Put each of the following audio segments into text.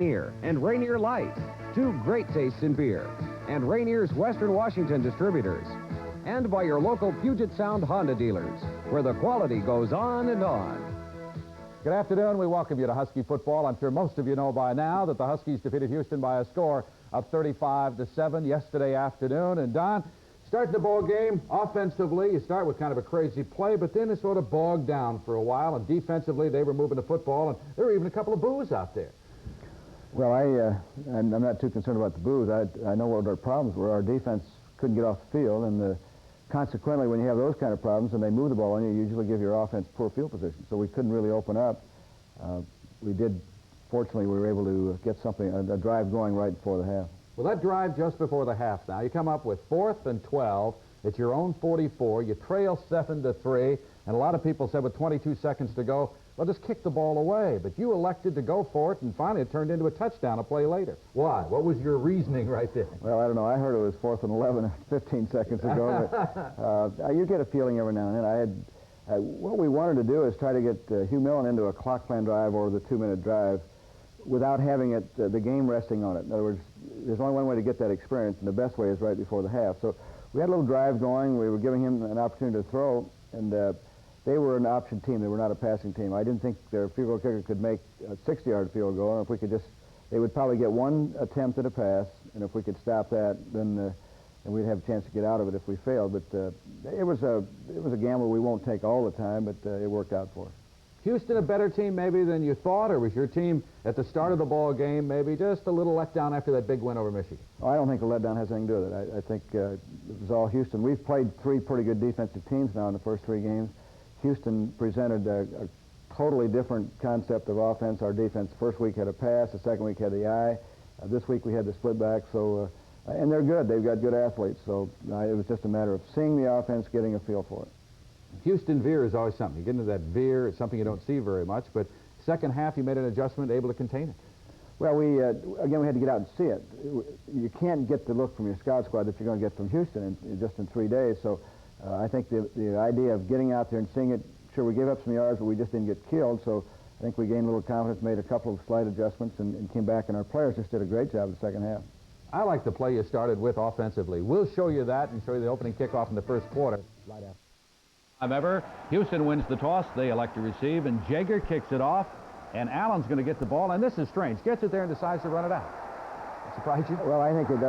Rainier and Rainier Light, two great tastes in beer, and Rainier's Western Washington distributors, and by your local Puget Sound Honda dealers, where the quality goes on and on. Good afternoon. We welcome you to Husky football. I'm sure most of you know by now that the Huskies defeated Houston by a score of 35-7 yesterday afternoon. And Don, starting the ball game offensively, you start with kind of a crazy play, but then it sort of bogged down for a while. And defensively, they were moving the football, and there were even a couple of boos out there. Well, I'm not too concerned about the boos. I know what our problems were. Our defense couldn't get off the field, and consequently, when you have those kind of problems and they move the ball on you, you usually give your offense poor field position. So we couldn't really open up. Fortunately, we were able to get a drive going right before the half. Well, that drive just before the half now, you come up with 4th and 12. It's your own 44. You trail 7-3, and a lot of people said with 22 seconds to go, well, just kick the ball away. But you elected to go for it, and finally it turned into a touchdown a play later. Why? What was your reasoning right there? Well, I don't know. I heard it was 4th and 11 15 seconds ago. But, you get a feeling every now and then. What we wanted to do is try to get Hugh Millen into a clock plan drive or the 2-minute drive without having the game resting on it. In other words, there's only one way to get that experience, and the best way is right before the half. So we had a little drive going. We were giving him an opportunity to throw, and they were an option team. They were not a passing team. I didn't think their field goal kicker could make a 60-yard field goal, and if we could they would probably get one attempt at a pass, and if we could stop that, then we'd have a chance to get out of it if we failed. But it was a gamble we won't take all the time, but it worked out for us. Houston a better team maybe than you thought, or was your team at the start of the ball game maybe just a little let down after that big win over Michigan? Oh, I don't think the letdown has anything to do with it. I think it was all Houston. We've played 3 pretty good defensive teams now in the first 3 games. Houston presented a totally different concept of offense. Our defense, the first week had a pass, the second week had the eye. This week we had the split back, so, and they're good. They've got good athletes, so it was just a matter of seeing the offense, getting a feel for it. Houston veer is always something. You get into that veer, it's something you don't see very much, but second half you made an adjustment, able to contain it. Well, again, we had to get out and see it. You can't get the look from your scout squad that you're going to get from Houston just in 3 days, so I think the idea of getting out there and seeing it, sure, we gave up some yards, but we just didn't get killed, so I think we gained a little confidence, made a couple of slight adjustments, and came back, and our players just did a great job in the second half. I like the play you started with offensively. We'll show you that and show you the opening kickoff in the first quarter. Right after. However, Houston wins the toss. They elect to receive, and Jaeger kicks it off, and Allen's going to get the ball, and this is strange. Gets it there and decides to run it out. Surprise you? Well, I think it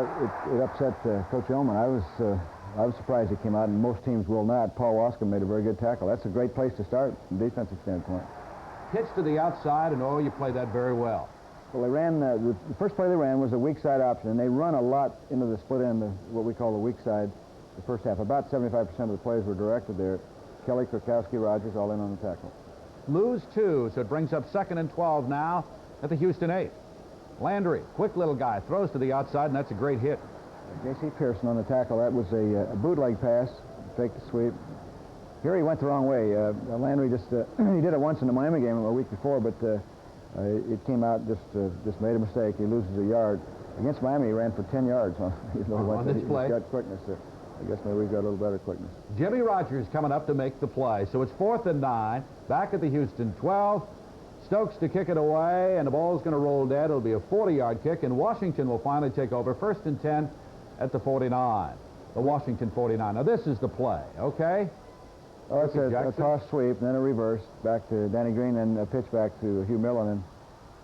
upset Coach Ullman. I was surprised he came out, and most teams will not. Paul Wascom made a very good tackle. That's a great place to start from a defensive standpoint. Pitch to the outside, and you played that very well. Well, they ran, the first play they ran was a weak side option, and they run a lot into the split end, what we call the weak side, the first half. About 75% of the plays were directed there. Kelly, Krakowski, Rogers, all in on the tackle. Lose 2, so it brings up 2nd and 12 now at the Houston 8. Landry, quick little guy, throws to the outside, and that's a great hit. J.C. Pearson on the tackle. That was a bootleg pass, fake the sweep. Here he went the wrong way. Landry just, he did it once in the Miami game a week before, but it came out, just made a mistake. He loses a yard. Against Miami, he ran for 10 yards. On this play. He's got quickness there. I guess maybe we've got a little better quickness. Jimmy Rogers coming up to make the play. So it's 4th and 9, back at the Houston 12. Stokes to kick it away, and the ball's going to roll dead. It'll be a 40-yard kick, and Washington will finally take over. 1st and 10 at the 49. The Washington 49. Now, this is the play, okay? Oh, it's a toss sweep, then a reverse back to Danny Green, and a pitch back to Hugh Millen.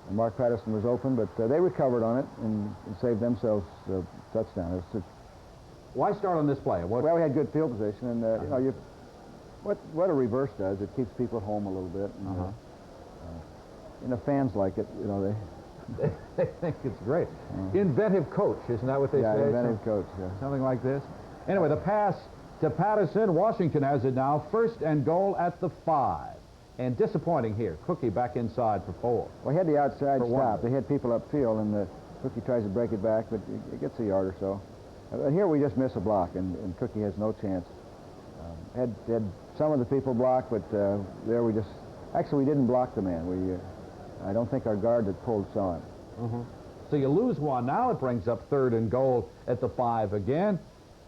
And Mark Patterson was open, but they recovered on it and saved themselves a touchdown. Why start on this play? Well, we had good field position, and what a reverse does, it keeps people at home a little bit. And, fans like it, they think it's great. Inventive coach, isn't that what they say? Yeah, inventive coach, yeah. Something like this. Anyway, the pass to Patterson. Washington has it now. 1st and goal at the 5. And disappointing here. Cookie back inside for 4. Well, he had the outside stop. They had people upfield, and the Cookie tries to break it back, but it gets a yard or so. Here we just miss a block, and Cookie has no chance. Had some of the people block, but there we just... Actually, we didn't block the man. I don't think our guard that pulled saw him. So you lose one. Now it brings up 3rd and goal at the 5 again.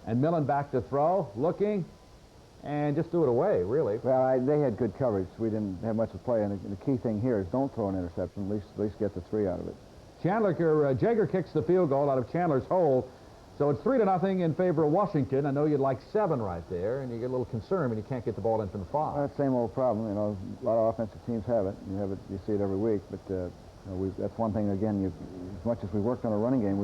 And Millen back to throw, looking, and just threw it away, really. Well, they had good coverage. We didn't have much to play, and the key thing here is don't throw an interception. At least get the 3 out of it. Jaeger kicks the field goal out of Chandler's hole. So it's 3-0 in favor of Washington. I know you'd like 7 right there, and you get a little concerned when you can't get the ball in from the 5. Well, that same old problem. You know, a lot of offensive teams have it. You see it every week. But you know, that's one thing. Again, as much as we worked on a running game,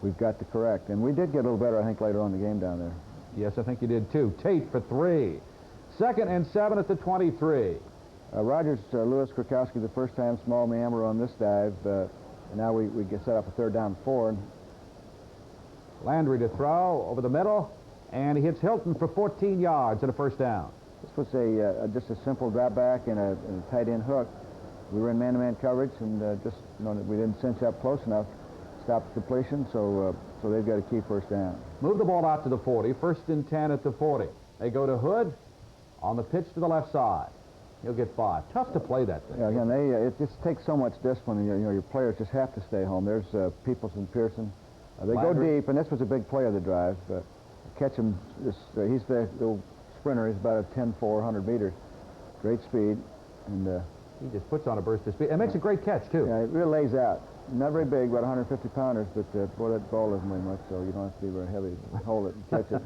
we've got to correct. And we did get a little better, I think, later on in the game down there. Yes, I think you did too. Tate for 3. 2nd and 7 at the 23. Rogers, Lewis, Krakowski, the first time small meander on this dive. And now we get set up a 3rd down and 4. Landry to throw over the middle, and he hits Hilton for 14 yards and a 1st down. This was just a simple drop back and a tight end hook. We were in man-to-man coverage, and we didn't cinch up close enough, stop the completion. So they've got a key 1st down. Move the ball out to the 40. 1st and 10 at the 40. They go to Hood on the pitch to the left side. He'll get 5. Tough to play that thing. Yeah, again, it just takes so much discipline. Your players just have to stay home. There's Peoples and Pearson. They go deep, and this was a big play of the drive. Catch him, he's the sprinter. He's about a 10-4, 100 meters. Great speed. And he just puts on a burst of speed. And makes a great catch, too. Yeah, it really lays out. Not very big, about 150 pounders, but boy, that ball doesn't weigh much, so you don't have to be very heavy to hold it and catch it.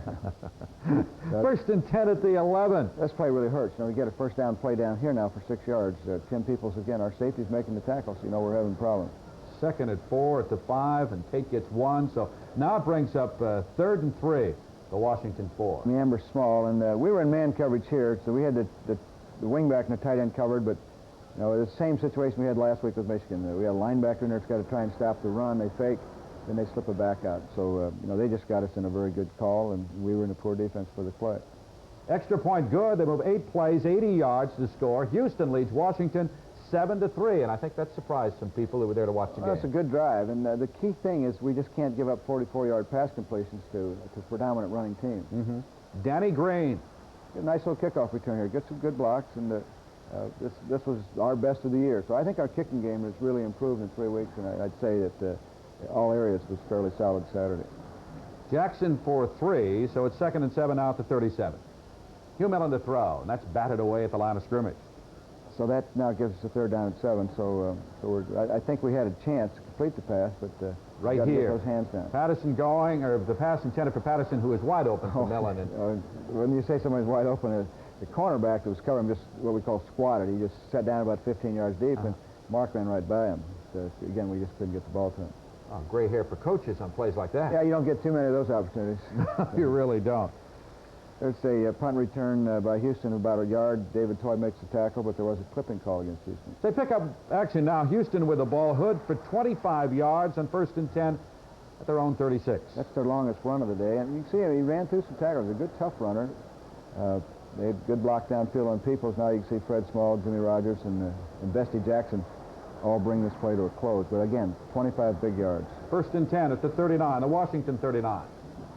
1st and 10 at the 11. This play really hurts. We get a 1st down play down here now for 6 yards. Tim Peoples, again, our safety's making the tackle, so we're having problems. 2nd and 4 at the 5, and Tate gets 1. So now it brings up 3rd and 3, the Washington 4. Meamber's small, and we were in man coverage here, so we had the wingback and the tight end covered, but the same situation we had last week with Michigan. We had a linebacker in there that's got to try and stop the run. They fake, then they slip it back out. So, they just got us in a very good call, and we were in a poor defense for the play. Extra point good. They move 8 plays, 80 yards to score. Houston leads Washington 7-3, and I think that surprised some people who were there to watch the game. That's a good drive, and the key thing is we just can't give up 44-yard pass completions to predominant running teams. Mm-hmm. Danny Green. A nice little kickoff return here. Get some good blocks, and this was our best of the year. So I think our kicking game has really improved in 3 weeks, and I'd say that all areas was fairly solid Saturday. Jackson for 3, so it's 2nd and 7 now at the 37. Hugh Millen to throw, and that's batted away at the line of scrimmage. So that now gives us a 3rd down and 7. So I think we had a chance to complete the pass, but right got to here, get those hands down. Patterson going, or the pass intended for Patterson, who is wide open for Millen. And when you say somebody's wide open, the cornerback that was covering just what we call squatted. He just sat down about 15 yards deep, and Mark ran right by him. So, again, we just couldn't get the ball to him. Oh, gray hair for coaches on plays like that. Yeah, you don't get too many of those opportunities. You really don't. There's a punt return by Houston about a yard. David Toy makes the tackle, but there was a clipping call against Houston. They pick up action now. Houston with the ball. Hood for 25 yards on 1st and 10 at their own 36. That's their longest run of the day. And you can see him. He ran through some tackles. A good, tough runner. They had good block downfield on Peoples. Now you can see Fred Small, Jimmy Rogers, and Bestie Jackson all bring this play to a close. But again, 25 big yards. 1st and 10 at the 39, the Washington 39.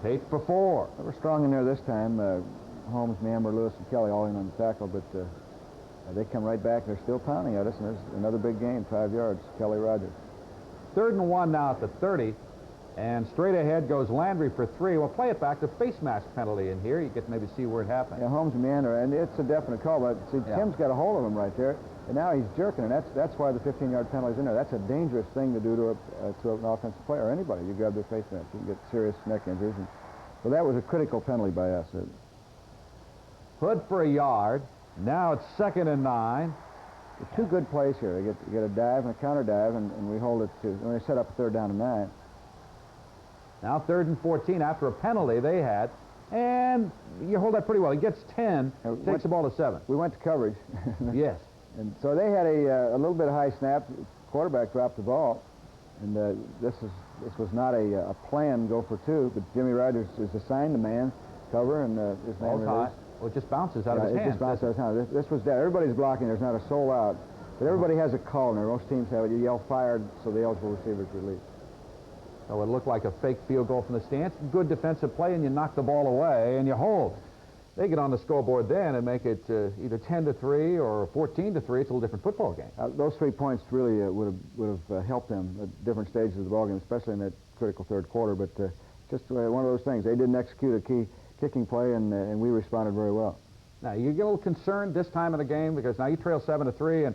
Tate for 4. They were strong in there this time. Holmes, Meamber, Lewis, and Kelly all in on the tackle, but they come right back. They're still pounding at us, and there's another big gain, 5 yards. Kelly Rogers. 3rd and 1 now at the 30. And straight ahead goes Landry for 3. We'll play it back. The face mask penalty in here. You get to maybe see where it happened. Yeah, Holmes and Meander, and it's a definite call. But see, Tim's got a hold of him right there, and now he's jerking, and that's why the 15-yard penalty's in there. That's a dangerous thing to do to an offensive player or anybody. You grab their face mask, you can get serious neck injuries. And so that was a critical penalty by us. Hood for a yard. Now it's 2nd and 9. There's 2 good plays here. They get a dive and a counter dive, and we hold it to. When they set up a 3rd down and 9. Now 3rd and 14 after a penalty they had, and you hold that pretty well. He gets 10, takes the ball to 7. We went to coverage. Yes. And so they had a little bit of high snap. Quarterback dropped the ball, and this was not a plan go for 2, but Jimmy Rogers is assigned the man cover, and his man released. Well, it just bounces out of his hands. It just bounces out of his hands. This was dead. Everybody's blocking. There's not a soul out. But everybody has a call in there. Most teams have it. You yell fired, so the eligible receiver's released. So it looked like a fake field goal from the stance. Good defensive play, and you knock the ball away, and you hold. They get on the scoreboard then and make it either 10-3 or 14-3. It's a little different football game. Those 3 points really would have helped them at different stages of the ball game, especially in that critical 3rd quarter. But just one of those things. They didn't execute a key kicking play, and we responded very well. Now, you get a little concerned this time of the game because now you trail 7-3,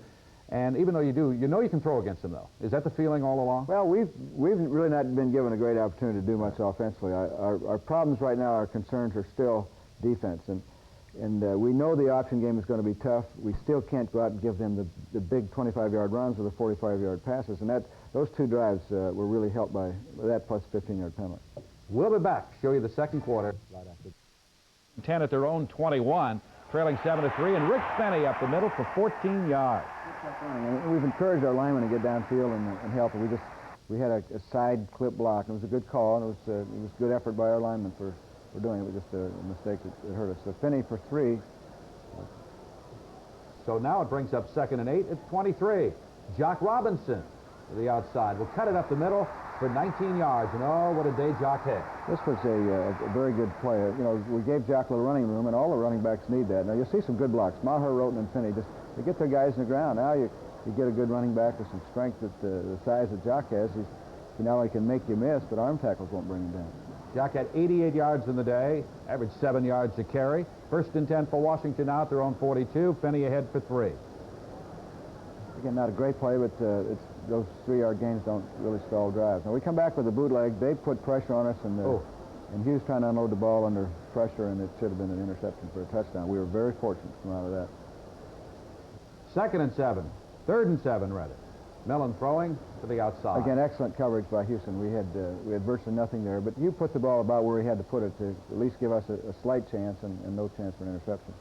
And even though you do, you know you can throw against them, though. Is that the feeling all along? Well, we've really not been given a great opportunity to do much offensively. Our problems right now, our concerns are still defense. And we know the option game is going to be tough. We still can't go out and give them the big 25-yard runs or the 45-yard passes. And those two drives were really helped by that plus 15-yard penalty. We'll be back. Show you the second quarter. Right after 10 at their own 21, trailing 7-3, and Rick Fenny up the middle for 14 yards. And we've encouraged our linemen to get downfield and help. We had a side clip block. It was a good call, and it was good effort by our linemen for doing it. It was just a mistake that hurt us. So Finney for 3. So now it brings up 2nd and 8 at 23. Jock Robinson to the outside. We'll cut it up the middle for 19 yards. And oh, what a day Jock had. This was a very good play. You know, we gave Jock a little running room, and all the running backs need that. Now, you'll see some good blocks. Maher, Roten, and Finney they get their guys in the ground. Now you get a good running back with some strength that the size that Jock has. He not only can make you miss, but arm tackles won't bring him down. Jock had 88 yards in the day, averaged 7 yards a carry. 1st and 10 for Washington out their own 42. Finney ahead for 3. Again, not a great play, but those 3-yard gains don't really stall drives. Now we come back with a bootleg. They put pressure on us, and Hughes trying to unload the ball under pressure, and it should have been an interception for a touchdown. We were very fortunate to come out of that. 2nd and 7. 3rd and 7, rather. Mellon throwing to the outside. Again, excellent coverage by Houston. We had virtually nothing there, but you put the ball about where he had to put it to at least give us a slight chance and no chance for an interception.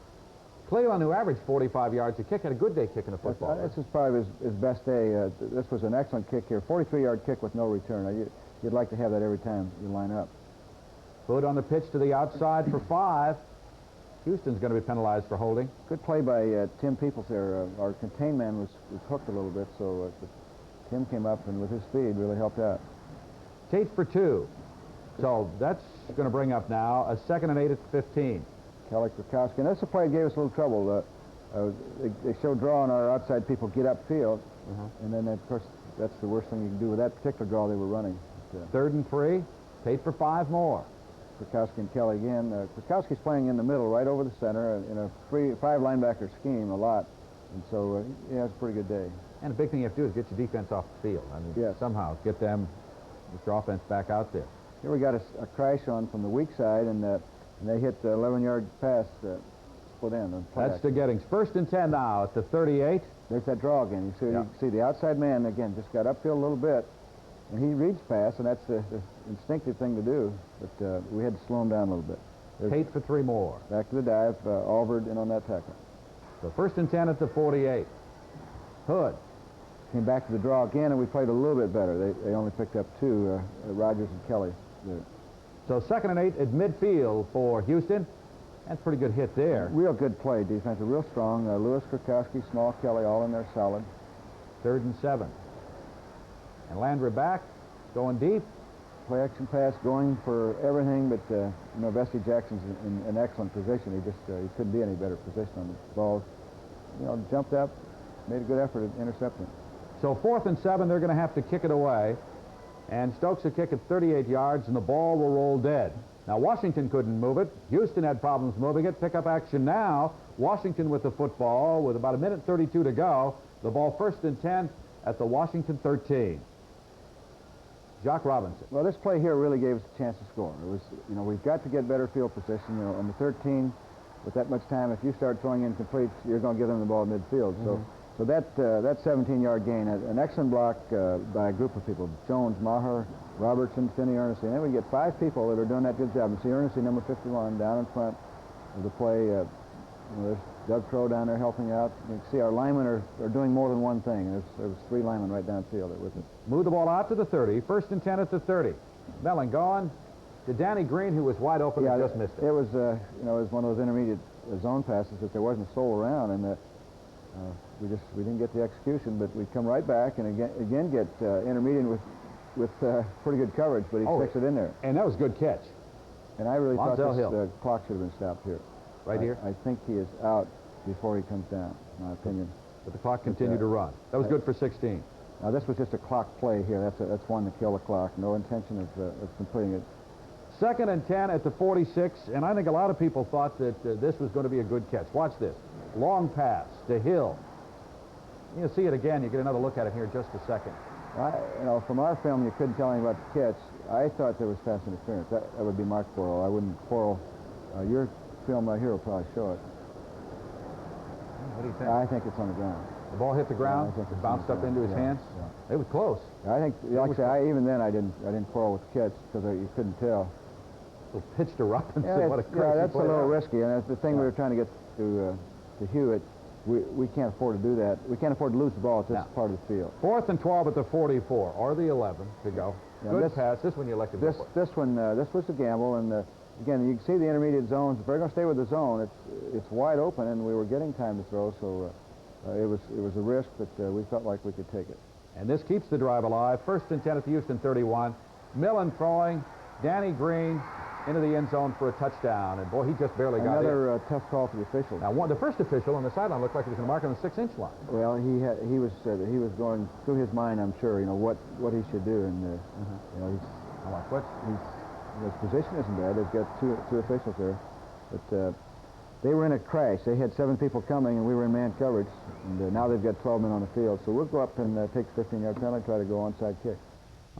Cleveland, who averaged 45 yards a kick, had a good day kicking the football. This is probably his best day. This was an excellent kick here. 43-yard kick with no return. Now, you'd like to have that every time you line up. Hood on the pitch to the outside for 5. Houston's going to be penalized for holding. Good play by Tim Peoples there. Our contain man was hooked a little bit, so Tim came up and with his speed really helped out. Tate for 2. So that's going to bring up now a 2nd and 8 at 15. Kelly Krakowski. And that's a play that gave us a little trouble. They showed draw on our outside people get upfield, and then, of course, that's the worst thing you can do with that particular draw they were running. 3rd and 3. Tate for 5 more. Krakowski and Kelly again. Krakowski's playing in the middle, right over the center, in a 5 linebacker scheme a lot. And so, yeah, it's a pretty good day. And the big thing you have to do is get your defense off the field. I mean, somehow get your offense back out there. Here we got a crash on from the weak side, and they hit the 11-yard pass split end. That's to Gettings. 1st and 10 now at the 38. There's that draw again. You see the outside man, again, just got upfield a little bit. And he reads pass, and that's the instinctive thing to do. But we had to slow him down a little bit. Tate for 3 more. Back to the dive. Alvord in on that tackle. So 1st and 10 at the 48. Hood. Came back to the draw again, and we played a little bit better. They only picked up 2, Rogers and Kelly. So 2nd and 8 at midfield for Houston. That's a pretty good hit there. Real good play, defensive, real strong. Lewis, Krakowski, Small, Kelly, all in there solid. 3rd and 7. And Landry back, going deep. Play action pass, going for everything, but Vesey Jackson's in an excellent position. He couldn't be any better position on the ball. Jumped up, made a good effort at intercepting. So 4th and 7, they're going to have to kick it away. And Stokes will kick at 38 yards, and the ball will roll dead. Now, Washington couldn't move it. Houston had problems moving it. Pick up action now. Washington with the football with about 1:32 to go. The ball 1st and 10 at the Washington 13. Jock Robinson. Well, this play here really gave us a chance to score. It was, we've got to get better field position. On the 13, with that much time, if you start throwing incompletes, you're going to give them the ball midfield. So that 17-yard gain, an excellent block by a group of people: Jones, Maher, Robertson, Finney, Ernestine. And then we get 5 people that are doing that good job. You see Ernestine, number 51, down in front of the play. There's Doug Crow down there helping out. You can see our linemen are doing more than one thing. There's 3 linemen right downfield there with it. Move the ball out to the 30. 1st and 10 at the 30. Mellon going to Danny Green, who was wide open and just missed it. It was, it was one of those intermediate zone passes that there wasn't a soul around, and we didn't get the execution, but we come right back and again get intermediate with pretty good coverage, but he sticks it in there. And that was a good catch. And I really thought Montel the clock should have been stopped here. Right here? I think he is out before he comes down, in my opinion. But the clock continued to run. That was good for 16. Now, this was just a clock play here. That's one to kill the clock. No intention of completing it. 2nd and 10 at the 46, and I think a lot of people thought that this was going to be a good catch. Watch this. Long pass to Hill. You see it again. You get another look at it here in just a second. You know, from our film, you couldn't tell anything about the catch. I thought there was pass interference. That would be Mark Quarrel. I wouldn't quarrel. Your film right here will probably show it. What do you think? I think it's on the ground. The ball hit the ground. Yeah, I think it bounced up into his hands. Yeah. It was close. I think, like I say, even then I didn't quarrel with the catch because you couldn't tell. So pitch to Robinson. Yeah, what a crazy that's a play little that. risky, and that's the thing we were trying to get to Hewitt. We can't afford to do that. We can't afford to lose the ball at this part of the field. 4th and 12 at the 44 or the 11 to go. Yeah, Good pass. This one you elected. This one, this was a gamble, and again, you can see the intermediate zones. If they're going to stay with the zone, it's wide open, and we were getting time to throw, so it was a risk, but we felt like we could take it. And this keeps the drive alive. 1st and 10 at the Houston 31. Millen throwing. Danny Green into the end zone for a touchdown, and boy, he just barely got in. Another tough call for the official. Now, the first official on the sideline looked like he was going to mark on the 6-inch line. Well, he was going through his mind, I'm sure, you know, what he should do, and you know, his position isn't bad. They've got two officials there, but they were in a crash. They had 7 people coming, and we were in man coverage, and now they've got 12 men on the field. So we'll go up and take the 15-yard penalty, try to go onside kick.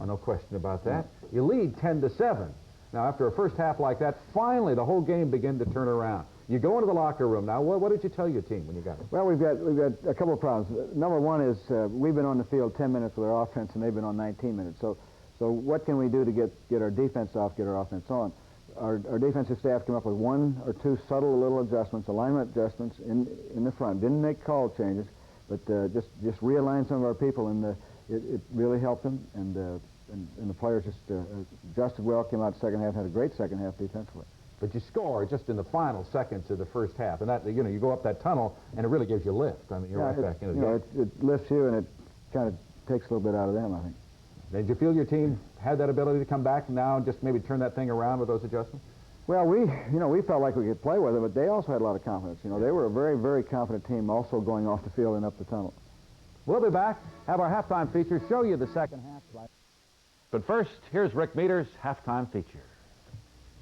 Oh, no question about that. You lead 10-7. Now, after a first half like that, finally the whole game began to turn around. You go into the locker room. Now, what did you tell your team when you got it? Well, we've got a couple of problems. Number one is we've been on the field 10 minutes with our offense, and they've been on 19 minutes. So what can we do to get our defense off, get our offense on? Our defensive staff came up with 1 or 2 subtle little adjustments, alignment adjustments in the front. Didn't make call changes, but just realigned some of our people, and it really helped them. And the players just adjusted well, came out second half, had a great second half defensively. But you score just in the final seconds of the first half, and that, you know, you go up that tunnel, and it really gives you a lift. I mean, you're right back into the game. It lifts you, and it kind of takes a little bit out of them, I think. Did you feel your team had that ability to come back now and just maybe turn that thing around with those adjustments? Well, we felt like we could play with them, but they also had a lot of confidence. You know, they were a very, very confident team, also going off the field and up the tunnel. We'll be back, have our halftime feature, show you the second half. But first, here's Rick Meter's halftime feature.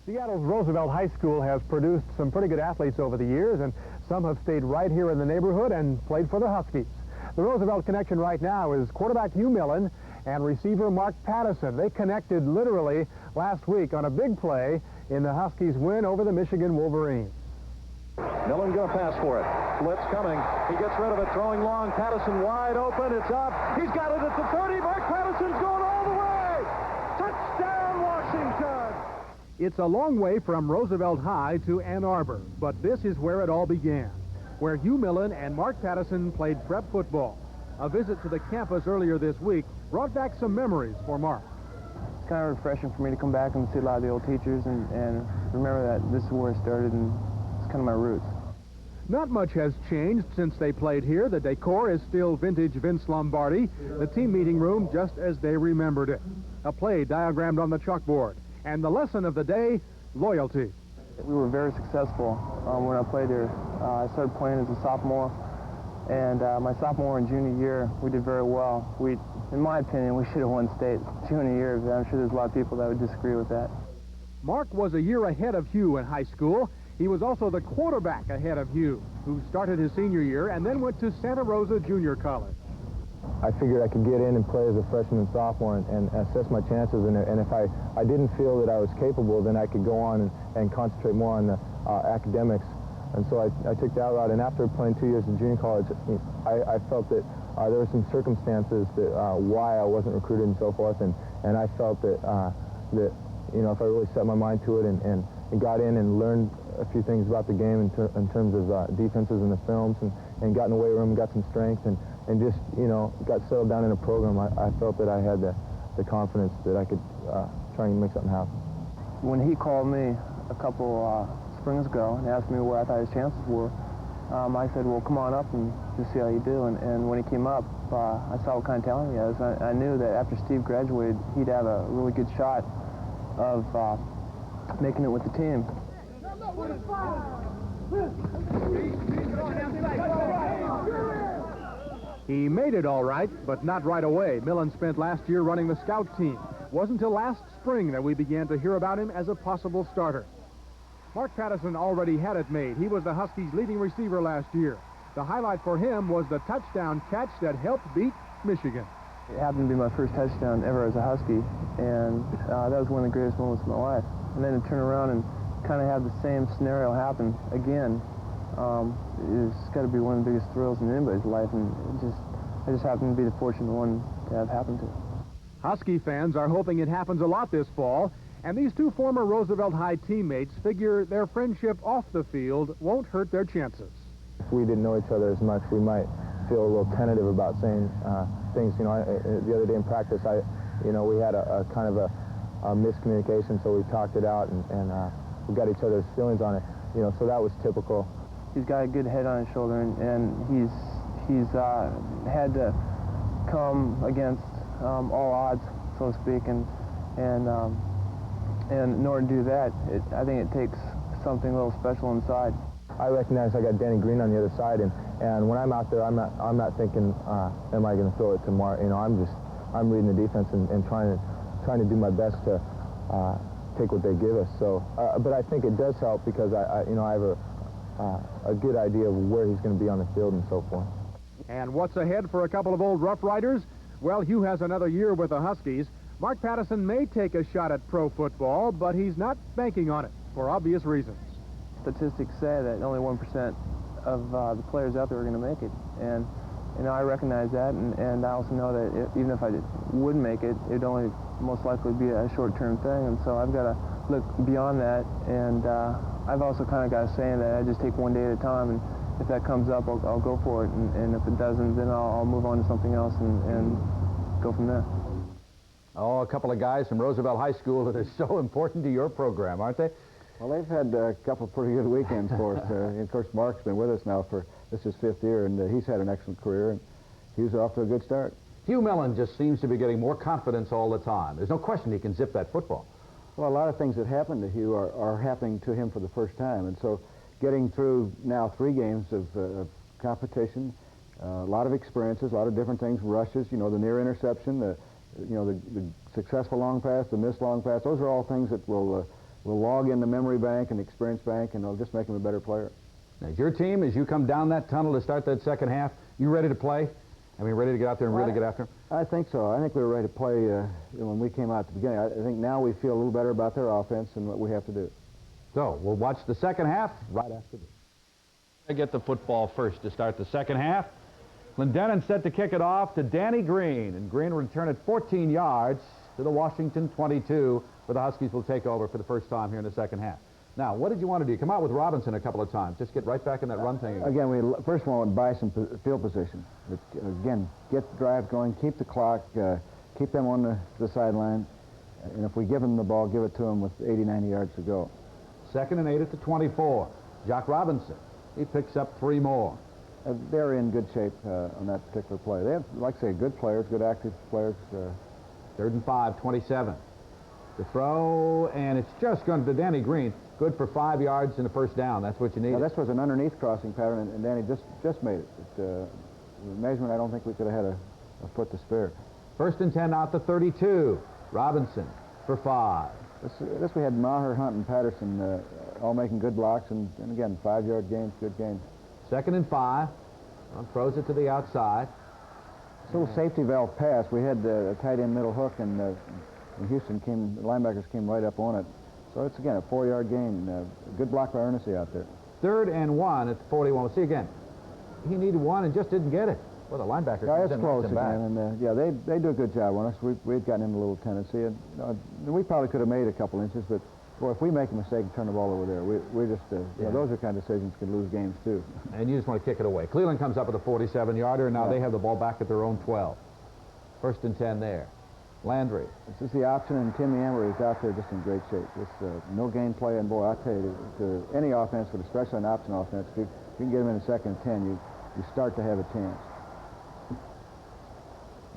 Seattle's Roosevelt High School has produced some pretty good athletes over the years, and some have stayed right here in the neighborhood and played for the Huskies. The Roosevelt connection right now is quarterback Hugh Millen and receiver Mark Pattison. They connected literally last week on a big play in the Huskies' win over the Michigan Wolverines. Millen going to pass for it. Blitz coming. He gets rid of it, throwing long. Pattison wide open. It's up. He's got it at the 30. Mark Pattison's going all the way. Touchdown, Washington. It's a long way from Roosevelt High to Ann Arbor, but this is where it all began, where Hugh Millen and Mark Pattison played prep football. A visit to the campus earlier this week brought back some memories for Mark. It's kind of refreshing for me to come back and see a lot of the old teachers and remember that this is where it started, and it's kind of my roots. Not much has changed since they played here. The decor is still vintage Vince Lombardi. The team meeting room just as they remembered it. A play diagrammed on the chalkboard. And the lesson of the day, loyalty. We were very successful when I played here. I started playing as a sophomore, and my sophomore and junior year, we did very well. In my opinion, we should have won state junior year, but I'm sure there's a lot of people that would disagree with that. Mark was a year ahead of Hugh in high school. He was also the quarterback ahead of Hugh, who started his senior year and then went to Santa Rosa Junior College. I figured I could get in and play as a freshman and sophomore and assess my chances, and if I didn't feel that I was capable, then I could go on and concentrate more on the academics. And so I took that route, and after playing 2 years in junior college, I felt that there were some circumstances that why I wasn't recruited and so forth, and I felt that you know, if I really set my mind to it and got in and learned a few things about the game in terms of defenses and the films, and got in the weight room and got some strength and just, you know, got settled down in a program, I felt that I had the confidence that I could try and make something happen. When he called me a couple springs ago and asked me where I thought his chances were, I said, well, come on up and just see how you do. And when he came up, I saw what kind of talent he has. I knew that after Steve graduated, he'd have a really good shot of making it with the team. He made it all right, but not right away. Millen spent last year running the scout team. It wasn't until last spring that we began to hear about him as a possible starter. Mark Pattison already had it made. He was the Huskies' leading receiver last year. The highlight for him was the touchdown catch that helped beat Michigan. It happened to be my first touchdown ever as a Husky, and that was one of the greatest moments of my life. And then to turn around and kind of have the same scenario happen again, it's got to be one of the biggest thrills in anybody's life, and I just happen to be the fortunate one to have happened to. Husky fans are hoping it happens a lot this fall, and these two former Roosevelt High teammates figure their friendship off the field won't hurt their chances. If we didn't know each other as much, we might feel a little tentative about saying things. You know, the other day in practice, we had a kind of a miscommunication, so we talked it out and we got each other's feelings on it. You know, so that was typical. He's got a good head on his shoulder, and he's had to come against all odds, so to speak, and in order to do that, I think it takes something a little special inside. I recognize I got Danny Green on the other side, and when I'm out there, I'm not thinking, am I going to throw it to Mark? You know, I'm reading the defense and trying to do my best to take what they give us. So, but I think it does help because I have a good idea of where he's going to be on the field and so forth. And what's ahead for a couple of old Rough Riders? Well, Hugh has another year with the Huskies. Mark Patterson may take a shot at pro football, but he's not banking on it for obvious reasons. Statistics say that only 1% of the players out there are going to make it, and I recognize that, and I also know that even if I would make it, it'd only most likely be a short-term thing, and so I've got to look beyond that, and I've also kind of got a saying that I just take one day at a time, and if that comes up, I'll go for it, and if it doesn't, then I'll move on to something else and go from there. Oh, a couple of guys from Roosevelt High School that are so important to your program, aren't they? Well, they've had a couple of pretty good weekends for us. And of course, Mark's been with us now for this is his 5th year, and he's had an excellent career, and he's off to a good start. Hugh Millen just seems to be getting more confidence all the time. There's no question he can zip that football. Well, a lot of things that happened to Hugh are happening to him for the first time, and so getting through now 3 games of competition, a lot of experiences, a lot of different things, rushes, you know, the near interception, the successful long pass, the missed long pass. Those are all things that will log in the memory bank and the experience bank, and it'll just make him a better player. Now, your team, as you come down that tunnel to start that second half, you ready to play? I mean, ready to get out there and really get after them? I think so. I think we were ready to play when we came out at the beginning. I think now we feel a little better about their offense and what we have to do. So we'll watch the second half right after this. I get the football first to start the second half. Clendenin set to kick it off to Danny Green, and Green will return it 14 yards to the Washington 22, where the Huskies will take over for the first time here in the second half. Now, what did you want to do? Come out with Robinson a couple of times. Just get right back in that run thing again. Again, we first want to buy some field position. Again, get the drive going, keep the clock, keep them on the sideline, and if we give them the ball, give it to them with 80, 90 yards to go. 2nd and 8 at the 24. Jock Robinson, he picks up 3 more. They're in good shape on that particular play. They have, like I say, good players, good active players. 3rd and 5, 27. The throw, and it's just going to Danny Green. Good for 5 yards and a first down. That's what you need. Now, this was an underneath crossing pattern, and Danny just made it. The measurement, I don't think we could have had a foot to spare. 1st and 10 out to 32. Robinson for 5. This we had Maher, Hunt, and Patterson all making good blocks, and again, 5-yard gains, good gains. 2nd and 5. Throws it to the outside. This little safety valve pass. We had a tight end middle hook, and Houston the linebackers came right up on it. So it's, again, a 4-yard gain. Good block by Ernest out there. 3rd and 1 at the 41. We'll see again. He needed 1 and just didn't get it. Well, the linebacker it's close again, and yeah, they do a good job on us. We've gotten in a little tendency, and we probably could have made a couple inches, but boy, if we make a mistake and turn the ball over there, we just those are kind of decisions can lose games too. And you just want to kick it away. Cleveland comes up with a 47-yarder, and now they have the ball back at their own 12. 1st and 10 there. Landry. This is the option, and Tim Amber is out there just in great shape. This no gain play, and boy, I tell you, to any offense, but especially an option offense, if you can get him in a 2nd and 10, you start to have a chance.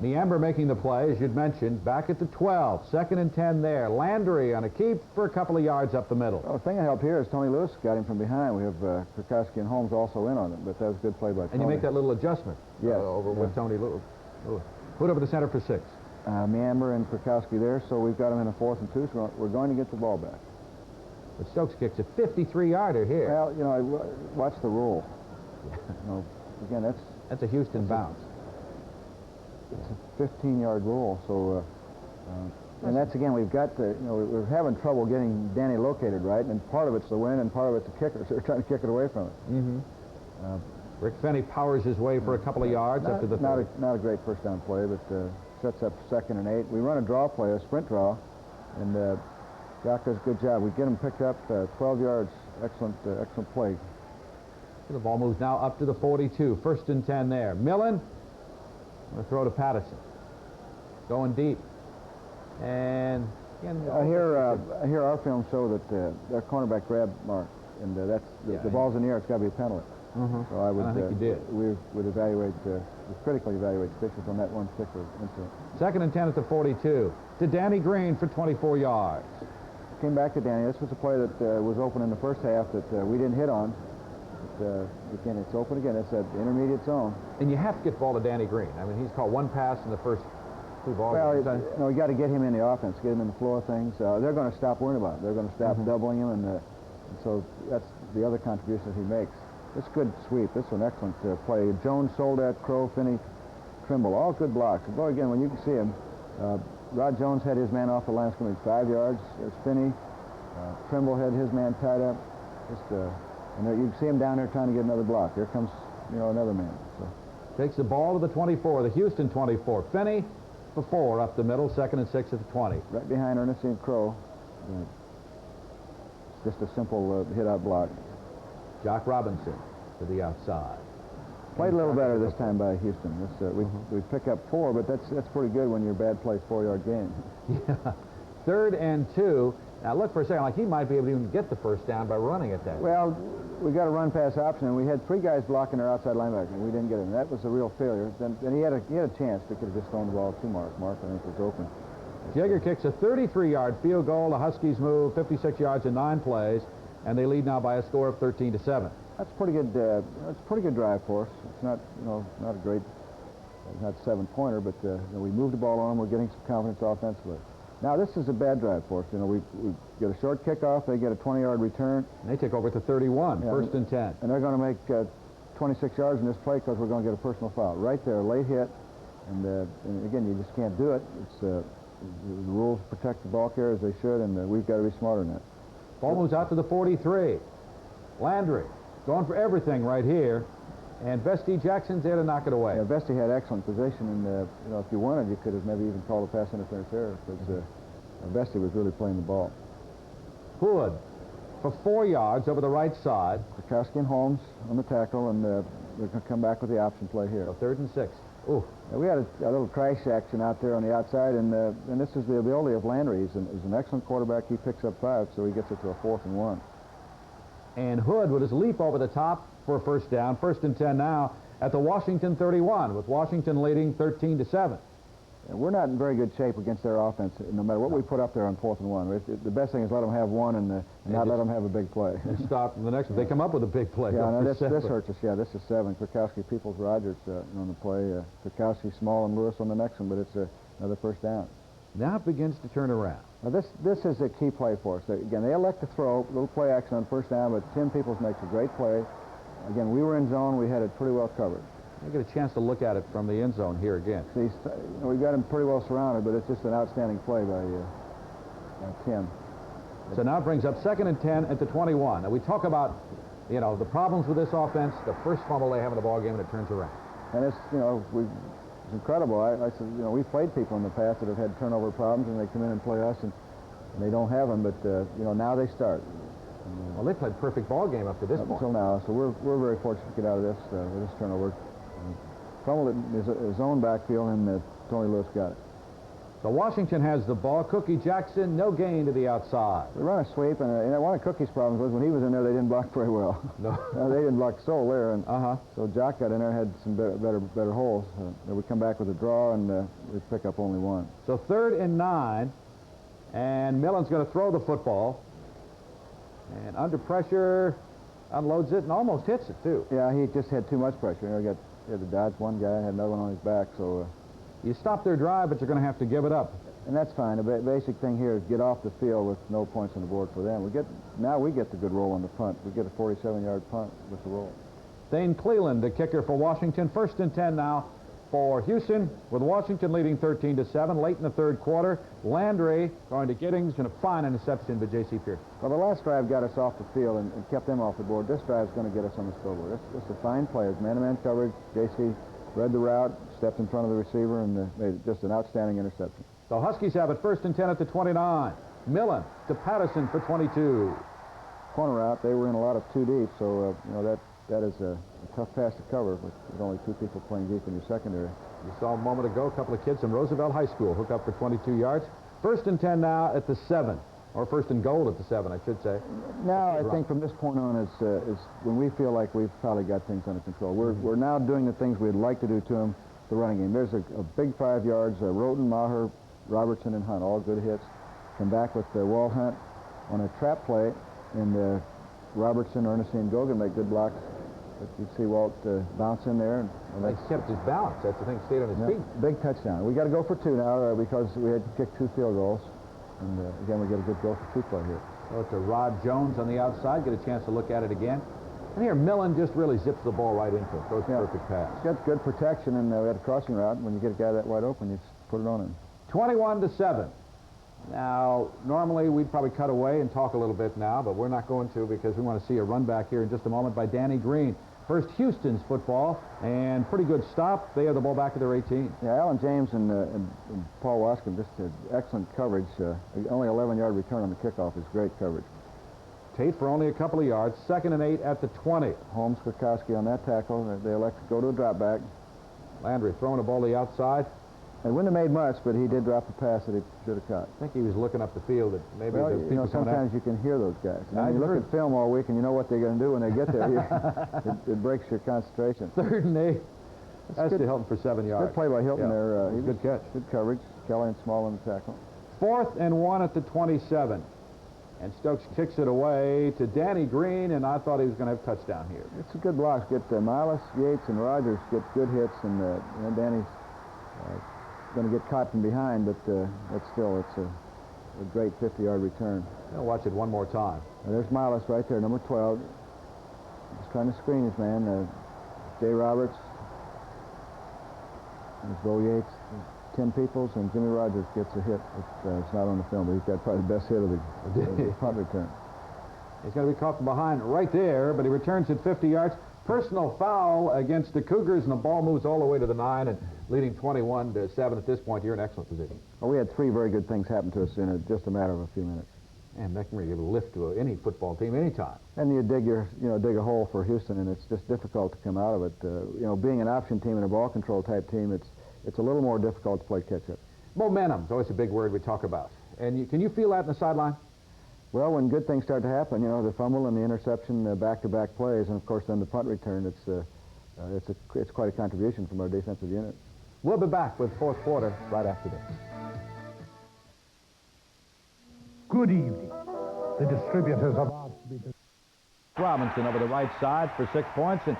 Niember making the play, as you'd mentioned, back at the 12. 2nd and 10 there. Landry on a keep for a couple of yards up the middle. Well, the thing that helped here is Tony Lewis got him from behind. We have Krukowski and Holmes also in on it, but that was a good play by Tony. And you make that little adjustment with Tony Lewis. Put over the center for 6. Niember and Krukowski there, so we've got him in a 4th and 2, so we're going to get the ball back. But Stokes kicks a 53-yarder here. Well, you know, watch the roll. You know, again, That's a Houston bounce. it's a 15-yard roll. So, and that's again, we've got to, we're having trouble getting Danny located right, and part of it's the wind, and part of it's the kickers. They're trying to kick it away from it. Mm-hmm. Rick Finney powers his way for a couple of yards up to the 30. Not a great first down play, but sets up 2nd and 8. We run a draw play, a sprint draw, and Jock does a good job. We get him picked up 12 yards. Excellent play. The ball moves now up to the 42. 1st and 10 there. Millen, going to throw to Patterson. Going deep. And again, I hear our film show that their cornerback grabbed Mark, and that's the ball's in the air. It's got to be a penalty. So I would. I think you did. We would evaluate, critically evaluate pitches on that one particular incident. 2nd and 10 at the 42. To Danny Green for 24 yards. Came back to Danny. This was a play that was open in the first half that we didn't hit on. But, again, it's open again. It's that intermediate zone. And you have to get the ball to Danny Green. I mean, he's caught one pass in the first 2 balls. Well, we got to get him in the offense, get him in the flow of things. They're going to stop worrying about it. They're going to stop doubling him, and so that's the other contribution that he makes. This good sweep. This is an excellent play. Jones, Soldat, Crow, Finney, Trimble, all good blocks. Boy, again, when you can see him, Rod Jones had his man off the line of scrimmage 5 yards. There's Finney. Trimble had his man tied up. And you can see him down there trying to get another block. Here comes, another man. So. Takes the ball to the 24, the Houston 24. Finney for 4 up the middle, 2nd and 6 at the 20. Right behind Ernestine Crow. It's just a simple hit-out block. Jock Robinson to the outside. Played a little better this time by Houston. We pick up 4, but that's pretty good when your bad play's 4-yard gain. Yeah. 3rd and 2. Now look for a second like he might be able to even get the first down by running at that. Well, we got a run-pass option, and we had 3 guys blocking our outside linebacker, and we didn't get him. That was a real failure. Then he had a chance. They could have just thrown the ball to Mark. Mark, I think, was open. Jagger kicks a 33-yard field goal. The Huskies move 56 yards in 9 plays, and they lead now by a score of 13-7. That's pretty good. It's a pretty good drive for us. It's not, not a great, not 7-pointer, but we moved the ball on. We're getting some confidence offensively. Now this is a bad drive for us. We get a short kickoff. They get a 20-yard return. And they take over to 31. Yeah, 1st and 10. And they're going to make 26 yards in this play because we're going to get a personal foul right there, late hit. And again, you just can't do it. It's the rules protect the ball carriers, they should, and we've got to be smarter than that. Ball moves out to the 43. Landry going for everything right here, and Vesti Jackson's there to knock it away. Yeah, Vesti had excellent position, and if you wanted, you could have maybe even called a pass interference there, because Vesti was really playing the ball. Hood for 4 yards over the right side. Krakowski and Holmes on the tackle, and they're going to come back with the option play here. So 3rd and 6. Ooh. We had a little crash action out there on the outside, and this is the ability of Landry. He's an excellent quarterback. He picks up 5, so he gets it to a 4th and 1. And Hood with his leap over the top for a first down. 1st and 10 now at the Washington 31, with Washington leading 13-7. And we're not in very good shape against their offense, no matter what we put up there on 4th and 1. The best thing is let them have one and not let them have a big play. Stop the next one. They come up with a big play. Yeah, no, this hurts us. Yeah, this is 7. Krakowski, Peoples, Rogers on the play. Krakowski, Small, and Lewis on the next one, but it's another first down. Now it begins to turn around. Now this is a key play for us. Again, they elect to throw, a little play action on first down, but Tim Peoples makes a great play. Again, we were in zone. We had it pretty well covered. I get a chance to look at it from the end zone here again. See, we got him pretty well surrounded, but it's just an outstanding play by Tim. So now it brings up 2nd and 10 at the 21. Now we talk about, the problems with this offense, the first fumble they have in the ball game, and it turns around. And it's, it's incredible. I said, we've played people in the past that have had turnover problems, and they come in and play us, and they don't have them. But now they start. Well, they played perfect ball game up to this point. Until now, so we're very fortunate to get out of this with this turnover. Fumbled it in his own backfield, and Tony Lewis got it. So Washington has the ball. Cookie Jackson, no gain to the outside. We run a sweep, and one of Cookie's problems was when he was in there, they didn't block very well. No. They didn't block Soul there, and so Jock got in there and had some better holes. Then we come back with a draw, and we pick up only 1. So 3rd and 9, and Millen's going to throw the football. And under pressure, unloads it and almost hits it, too. Yeah, he just had too much pressure. He had to dodge one guy, had another one on his back, so... You stop their drive, but you're going to have to give it up. And that's fine. The basic thing here is get off the field with no points on the board for them. Now we get the good roll on the punt. We get a 47-yard punt with the roll. Thane Cleland, the kicker for Washington. 1st and 10 now for Houston, with Washington leading 13-7 late in the third quarter. Landry going to Giddings, and a fine interception by J.C. Pierce. Well, the last drive got us off the field and kept them off the board. This drive's going to get us on the scoreboard. It's a fine play. It's man-to-man coverage. J.C. read the route, stepped in front of the receiver, and made just an outstanding interception. The Huskies have it 1st and 10 at the 29. Millen to Patterson for 22. Corner route, they were in a lot of two deep, so that is a tough pass to cover with only two people playing deep in your secondary. You saw a moment ago a couple of kids from Roosevelt High School hook up for 22 yards. 1st and 10 now at the 7, or 1st and goal at the 7, I should say. Now, I think from this point on is when we feel like we've probably got things under control. We're now doing the things we'd like to do to them, the running game. There's a big 5 yards, Roten, Maher, Robertson, and Hunt, all good hits. Come back with Walt Hunt on a trap play, and Robertson, Ernestine, Gogan make good blocks. But you see Walt bounce in there. And he kept his balance. That's the thing, stayed on his feet. Big touchdown. We got to go for 2 now because we had kicked 2 field goals. And again, we get a good goal for 2 play here. So to Rod Jones on the outside, get a chance to look at it again. And here, Millen just really zips the ball right into it. Throws a perfect pass. Got good protection, and we had a crossing route. When you get a guy that wide open, you just put it on him. 21-7. Now, normally we'd probably cut away and talk a little bit now, but we're not going to because we want to see a run back here in just a moment by Danny Green. First Houston's football, and pretty good stop. They have the ball back at their 18. Yeah, Alan James and Paul Wascom just had excellent coverage. Only 11-yard return on the kickoff is great coverage. Tate for only a couple of yards. 2nd and 8 at the 20. Holmes, Kwiatkowski on that tackle. They elect to go to a drop back. Landry throwing the ball to the outside. It wouldn't have made much, but he did drop a pass that he should have caught. I think he was looking up the field. That maybe well, the people sometimes you can hear those guys. And you look at film all week and you know what they're going to do when they get there. It breaks your concentration. 3rd and 8. That's to Hilton for 7 yards. Good play by Hilton there. Good catch. Good coverage. Kelly and Small on the tackle. 4th and 1 at the 27. And Stokes kicks it away to Danny Green, and I thought he was going to have a touchdown here. It's a good block. Get Miles, Yates, and Rogers get good hits, and Danny's going to get caught from behind, but still, it's a great 50-yard return. I'll watch it one more time. There's Miles right there, number 12. He's trying to screen his man. Jay Roberts. There's Bo Yates. 10 Peoples, and Jimmy Rogers gets a hit. It's not on the film, but he's got probably the best hit of the punt return. He's going to be caught from behind right there, but he returns at 50 yards. Personal foul against the Cougars, and the ball moves all the way to the 9, and leading 21-7 at this point. You're in excellent position. Well, we had 3 very good things happen to us in just a matter of a few minutes. And that can really give a lift to any football team anytime. And you dig a hole for Houston, and it's just difficult to come out of it. Being an option team and a ball control type team, it's a little more difficult to play catch-up. Momentum is always a big word we talk about. And can you feel that in the sideline? Well, when good things start to happen, the fumble and the interception, back-to-back plays, and of course then the punt return, it's quite a contribution from our defensive unit. We'll be back with fourth quarter right after this. Good evening. The distributors of Robinson over the right side for 6 points, and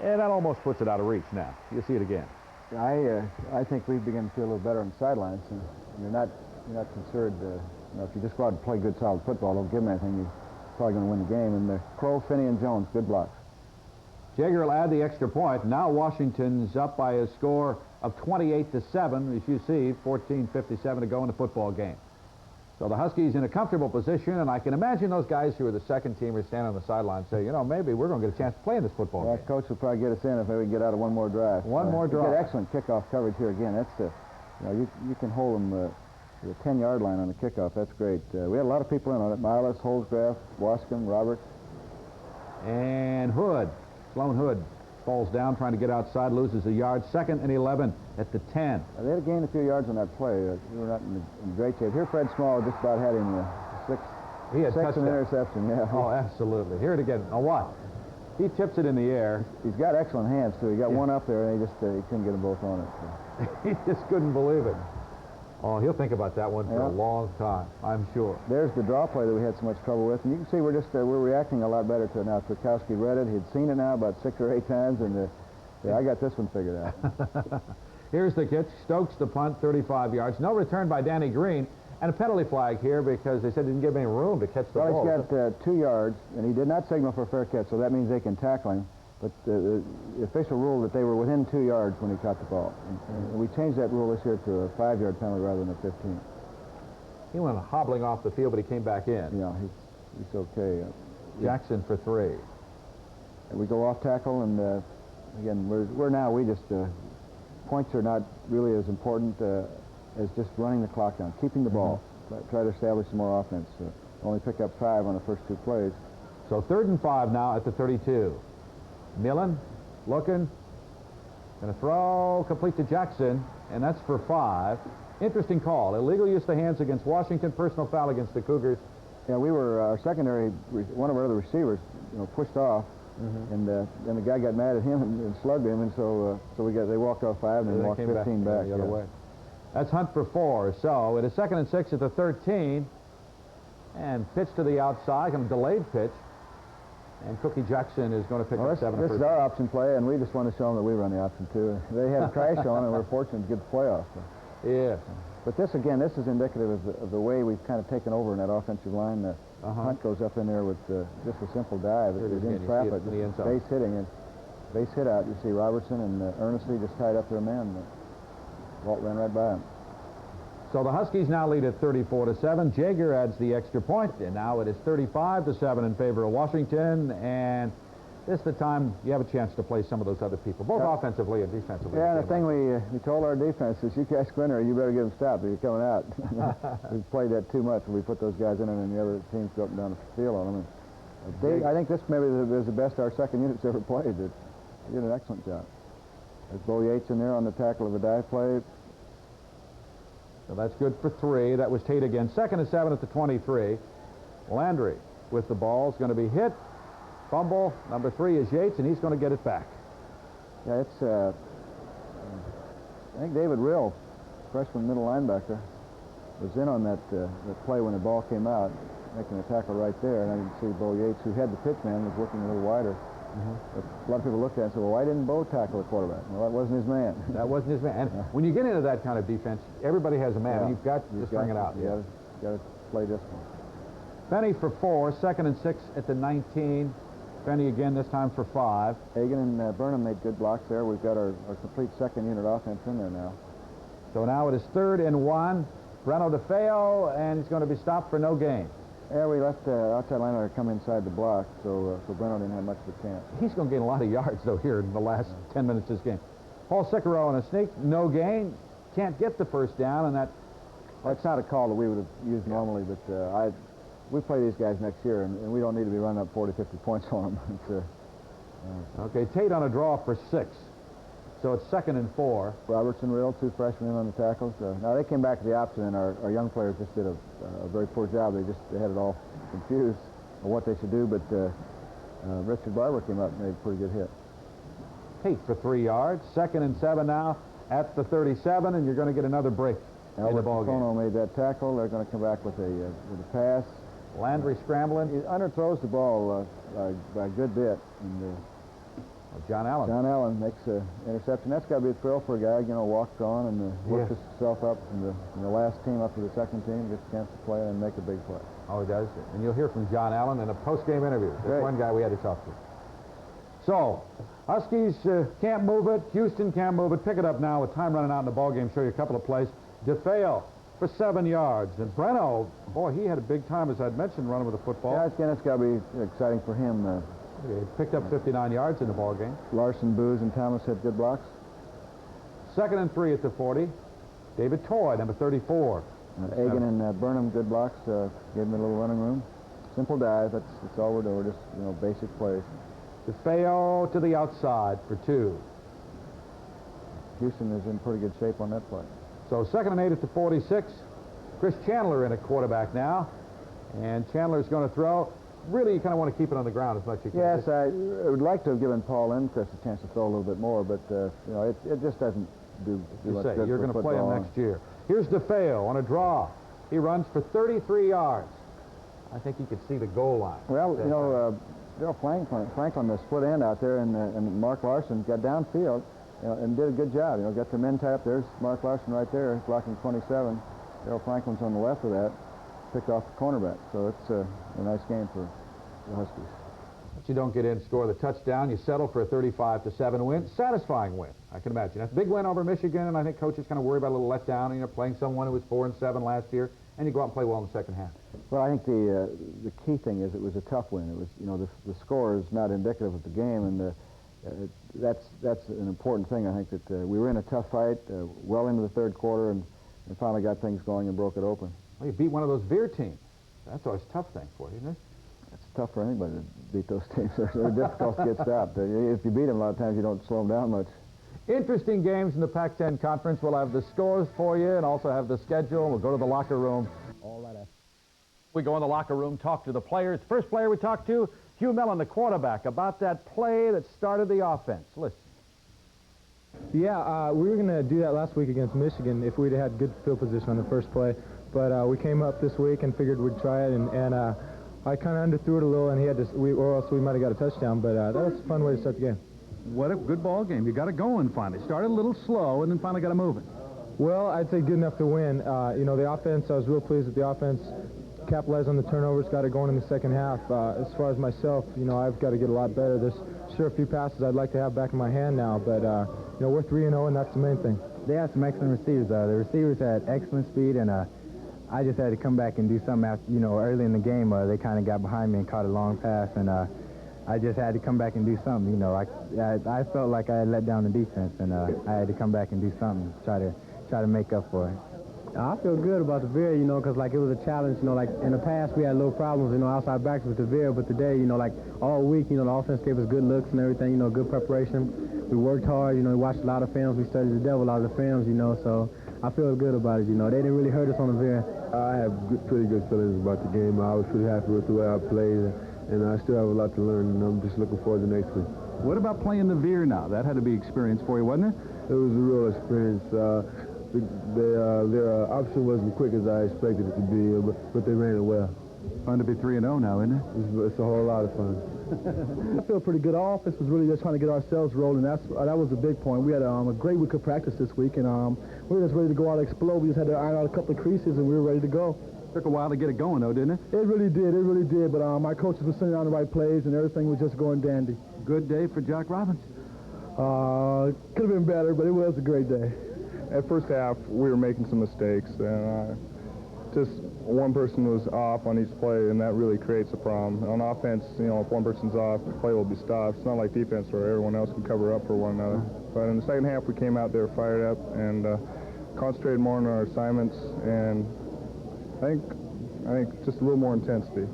that almost puts it out of reach now. You'll see it again. I think we begin to feel a little better on the sidelines. And you're not concerned. If you just go out and play good, solid football, don't give them anything, you're probably going to win the game. And Crow, Finney, and Jones, good blocks. Jaeger will add the extra point. Now Washington's up by a score of 28-7. As you see, 14:57 to go in the football game. So the Huskies in a comfortable position, and I can imagine those guys who are the second teamers standing on the sideline say, maybe we're going to get a chance to play in this football game. Coach will probably get us in if we can get out of one more drive. One more drive. Get excellent kickoff coverage here again. That's you can hold them the 10-yard line on the kickoff. That's great. We had a lot of people in on it. Miles, Holzgraf, Wascom, Roberts. And Hood, Sloan Hood, falls down trying to get outside, loses a yard. 2nd and 11 at the 10. They had gained a few yards on that play. We were not in great shape. Here Fred Small just about had him He had sixth interception, yeah. Oh, absolutely. Here it again. Now watch. He tips it in the air. He's got excellent hands, too. He got one up there, and he couldn't get them both on it. So. He just couldn't believe it. Oh, he'll think about that one for a long time, I'm sure. There's the draw play that we had so much trouble with. And you can see we're reacting a lot better to it now. Kwiatkowski read it. He'd seen it now about 6 or 8 times, and I got this one figured out. Here's the catch. Stokes the punt, 35 yards. No return by Danny Green. And a penalty flag here because they said he didn't give any room to catch the ball. Well, he's got 2 yards, and he did not signal for a fair catch, so that means they can tackle him. but the official ruled that they were within 2 yards when he caught the ball. And we changed that rule this year to a 5-yard penalty rather than a 15. He went hobbling off the field, but he came back in. Yeah, he's okay. Jackson for 3. And we go off tackle, and again, points are not really as important as just running the clock down, keeping the ball, try to establish some more offense. Only pick up 5 on the first 2 plays. So 3rd and 5 now at the 32. Millen looking, going to throw, complete to Jackson, and that's for 5. Interesting call. Illegal use of the hands against Washington, personal foul against the Cougars. Yeah, we were our secondary. One of our other receivers, pushed off, and then the guy got mad at him and slugged him, and so they walked off 5 and then walked 15 back the other way. That's Hunt for 4. So it is 2nd and 6 at the 13, and pitch to the outside, kind of delayed pitch, and Cookie Jackson is going to pick up 7. This is our option play, and we just want to show them that we run the option too. They had crash on, and we're fortunate to get the playoff. So. Yeah. But this is indicative of the way we've kind of taken over in that offensive line. Hunt goes up in there with just a simple dive. It was in trap, but base hitting. And base hit out, you see Robertson and Earnestly just tied up their man. Walt ran right by him. So the Huskies now lead at 34-7. Jaeger adds the extra point, and now it is 35-7 in favor of Washington. And this is the time you have a chance to play some of those other people, both offensively and defensively. Yeah, and the thing we told our defense is, you guys go in there, you better get them stopped if you're coming out. We've played that too much when we put those guys in it, and the other teams go up and down the field on them. And I think this maybe is the best our second unit's ever played. They did an excellent job. There's Bo Yates in there on the tackle of a dive play. So that's good for 3. That was Tate again. 2nd and 7 at the 23. Landry with the ball is going to be hit. Fumble. Number 3 is Yates, and he's going to get it back. Yeah, it's I think David Rill, freshman middle linebacker, was in on that play when the ball came out, making a tackle right there. And I didn't see Bo Yates, who had the pitch man, was working a little wider. But a lot of people looked at it and said, well, why didn't Bo tackle the quarterback? Well, that wasn't his man. That wasn't his man. And when you get into that kind of defense, everybody has a man. And you've got to bring it out. You got to play discipline. Benny for 4. 2nd and 6 at the 19. Benny again, this time for 5. Hagan and Burnham made good blocks there. We've got our complete second unit offense in there now. So now it is 3rd and 1. Breno DeFeo, and he's going to be stopped for no gain. Yeah, we let the outside linebacker come inside the block, so Breno didn't have much of a chance. He's going to gain a lot of yards, though, here in the last 10 minutes of this game. Paul Sicaro on a sneak, no gain. Can't get the first down, and that... Well, it's not a call that we would have used normally, but we play these guys next year, and we don't need to be running up 40, 50 points on them. Okay, Tate on a draw for 6. So it's 2nd and 4. Robertson, Rill, 2 freshmen in on the tackles. Now they came back to the option, and our young players just did a very poor job. They had it all confused on what they should do, but Richard Barber came up and made a pretty good hit. Tate for 3 yards. 2nd and 7 now at the 37, and you're going to get another break in the ball game. Kono made that tackle. They're going to come back with a pass. Landry scrambling. He underthrows the ball by a good bit. And, John Allen. John Allen makes an interception. That's got to be a thrill for a guy, walks on and works himself up from the last team up to the second team, gets a chance to play and make a big play. Oh, he does. And you'll hear from John Allen in a post-game interview. That's one guy we had to talk to. So, Huskies can't move it. Houston can't move it. Pick it up now with time running out in the ball game. Show you a couple of plays. DeFeo for 7 yards. And Breno, boy, he had a big time, as I'd mentioned, running with the football. Yeah, again, it's got to be exciting for him. He picked up 59 yards in the ball game. Larson, Booz, and Thomas had good blocks. 2nd and 3 at the 40. David Toy, number 34. Hagan and Burnham, good blocks. Gave him a little running room. Simple dive. That's all we're doing. Just basic plays. DeFeo to the outside for 2. Houston is in pretty good shape on that play. So 2nd and 8 at the 46. Chris Chandler in at quarterback now. And Chandler's going to throw. Really, you kind of want to keep it on the ground as much as you can. Yes, I would like to have given Paul Lindquist a chance to throw a little bit more, but it just doesn't do much good. You're going to play him next year. Here's DeFeo on a draw. He runs for 33 yards. I think he could see the goal line. Well, Daryl Franklin, the split end out there, and Mark Larson got downfield, and did a good job. Got their men tied up. There's Mark Larson right there, blocking 27. Daryl Franklin's on the left of that. Picked off the cornerback, so it's a nice game for the Huskies. But you don't get in, score the touchdown. You settle for a 35-7 win. Satisfying win, I can imagine. That's a big win over Michigan, and I think coaches kind of worry about a little letdown. You know, playing someone who was 4-7 last year, and you go out and play well in the second half. Well, I think the key thing is it was a tough win. It was, you know, the score is not indicative of the game, and that's an important thing. I think that we were in a tough fight well into the third quarter, and finally got things going and broke it open. Well, you beat one of those Veer teams. That's always a tough thing for you, isn't it? It's tough for anybody to beat those teams. They're difficult to get stopped. If you beat them, a lot of times you don't slow them down much. Interesting games in the Pac-10 Conference. We'll have the scores for you and also have the schedule. We'll go to the locker room. All right after. We go in the locker room, talk to the players. First player we talk to, Hugh Mellon, the quarterback, about that play that started the offense. Listen. Yeah, we were going to do that last week against Michigan if we'd had good field position on the first play. But we came up this week and figured we'd try it, and I kind of underthrew it a little, and he had to, or else we might have got a touchdown. But that was a fun way to start the game. What a good ball game. You got it going finally. Started a little slow, and then finally got it moving. Well, I'd say good enough to win. You know, the offense, I was real pleased with the offense. Capitalized on the turnovers, got it going in the second half. As far as myself, you know, I've got to get a lot better. There's sure a few passes I'd like to have back in my hand now, but, you know, we're 3-0, and that's the main thing. They had some excellent receivers. The receivers had excellent speed, and I just had to come back and do something after, you know, early in the game. They kind of got behind me and caught a long pass, and I just had to come back and do something. You know, I felt like I had let down the defense, and I had to come back and do something, try to make up for it. I feel good about the Veer, you know, because, like, it was a challenge. You know, like, in the past, we had little problems, you know, outside backs with the Veer, but today, you know, like, all week, you know, the offense gave us good looks and everything, you know, good preparation. We worked hard, you know, we watched a lot of films. We studied the devil out of the films, you know, so I feel good about it, you know. They didn't really hurt us on the Veer. I have pretty good feelings about the game. I was pretty happy with the way I played, and I still have a lot to learn, and I'm just looking forward to next week. What about playing the Veer now? That had to be experience for you, wasn't it? It was a real experience. Their option wasn't quick as I expected it to be, but they ran it well. Fun to be 3-0 now, isn't it? It's a whole lot of fun. I feel pretty good. Our offense was really just trying to get ourselves rolling. That was a big point. We had a great week of practice this week, and we were just ready to go out and explode. We just had to iron out a couple of creases, and we were ready to go. Took a while to get it going, though, didn't it? It really did. It really did. But my coaches were sending out the right plays, and everything was just going dandy. Good day for Jack Robinson. Could have been better, but it was a great day. At first half, we were making some mistakes, and just one person was off on each play, and that really creates a problem. On offense, you know, if one person's off, the play will be stopped. It's not like defense where everyone else can cover up for one another. But in the second half, we came out there fired up and concentrated more on our assignments, and I think just a little more intensity.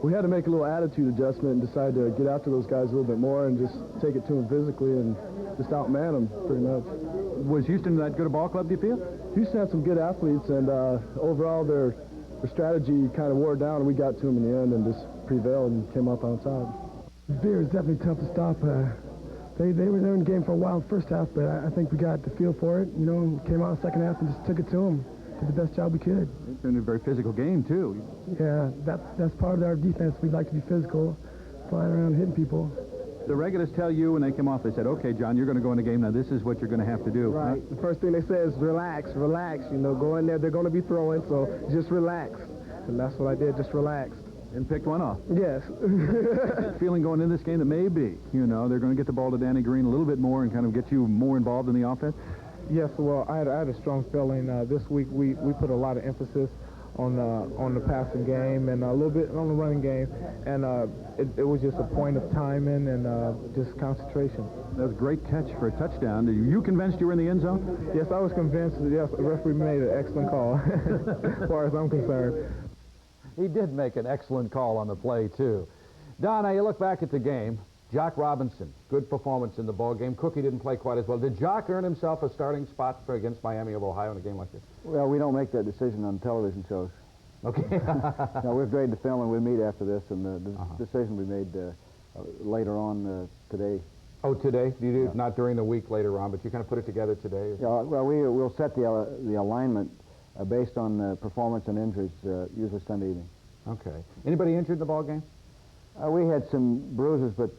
We had to make a little attitude adjustment and decide to get after those guys a little bit more and just take it to them physically and just outman them pretty much. Was Houston that good a ball club, do you feel? Houston had some good athletes, and overall their strategy kind of wore down, and we got to them in the end and just prevailed and came up on top. Veer is definitely tough to stop. They were there in the game for a while in the first half, but I think we got the feel for it. You know, came out in the second half and just took it to them. Did the best job we could. It's been a very physical game, too. Yeah, that's part of our defense. We like to be physical, flying around hitting people. The regulars tell you when they come off, they said, okay, John, you're going to go in the game. Now, this is what you're going to have to do. Right. Huh? The first thing they say is relax, you know, go in there. They're going to be throwing, so just relax. And that's what I did, just relaxed. And picked one off. Yes. Feeling going in this game that maybe, you know, they're going to get the ball to Danny Green a little bit more and kind of get you more involved in the offense? Yes, well, I had a strong feeling. This week we put a lot of emphasis on the passing game and a little bit on the running game, and it was just a point of timing and just concentration. That was a great catch for a touchdown. Are you convinced you were in the end zone? Yes, I was convinced. Yes, the referee made an excellent call as far as I'm concerned. He did make an excellent call on the play, too. Don, now you look back at the game. Jock Robinson, good performance in the ball game. Cookie didn't play quite as well. Did Jock earn himself a starting spot against Miami of Ohio in a game like this? Well, we don't make that decision on television shows. Okay. No, we've graded the film, and we'll meet after this, and the decision we made later on today. Oh, today? You do? Yeah. Not during the week later on, but you kind of put it together today? Yeah, well, we'll set the alignment based on performance and injuries, usually Sunday evening. Okay. Anybody injured in the ball game? We had some bruises, but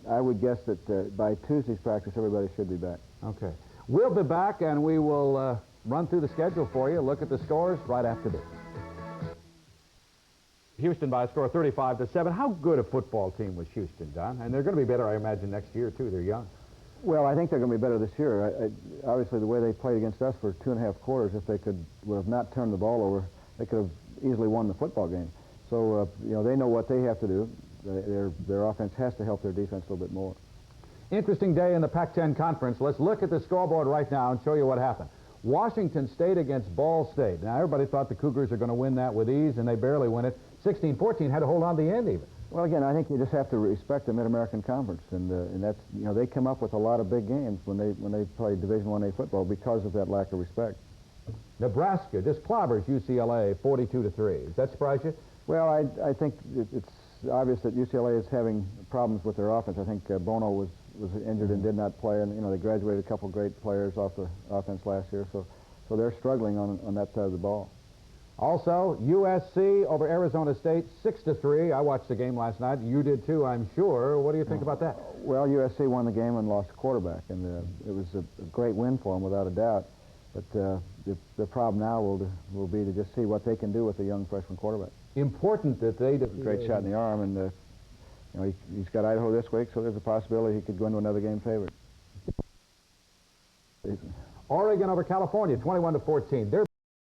I would guess that by Tuesday's practice, everybody should be back. Okay. We'll be back, and we will run through the schedule for you, look at the scores right after this. Houston by a score of 35-7. How good a football team was Houston, Don? And they're going to be better, I imagine, next year, too. They're young. Well, I think they're going to be better this year. Obviously, the way they played against us for 2.5 quarters, if they would have not turned the ball over, they could have easily won the football game. So, they know what they have to do. Their offense has to help their defense a little bit more. Interesting day in the Pac-10 Conference. Let's look at the scoreboard right now and show you what happened. Washington State against Ball State. Now, everybody thought the Cougars are going to win that with ease, and they barely win it. 16-14, had to hold on to the end even. Well, again, I think you just have to respect the Mid-American Conference, and that's, they come up with a lot of big games when they play Division I-A football because of that lack of respect. Nebraska just clobbers UCLA 42-3. Does that surprise you? Well, I think it's obvious that UCLA is having problems with their offense. I think Bono was injured and did not play, and they graduated a couple great players off the offense last year, so they're struggling on that side of the ball. Also, USC over Arizona State 6-3. I watched the game last night. You did too, I'm sure. What do you think about that? Well, USC won the game and lost a quarterback, and it was a great win for them without a doubt. But the problem now will be to just see what they can do with a young freshman quarterback. Important that they do. Great shot in the arm, and he's got Idaho this week, so there's a possibility he could go into another game favorite. Oregon over California 21-14. They're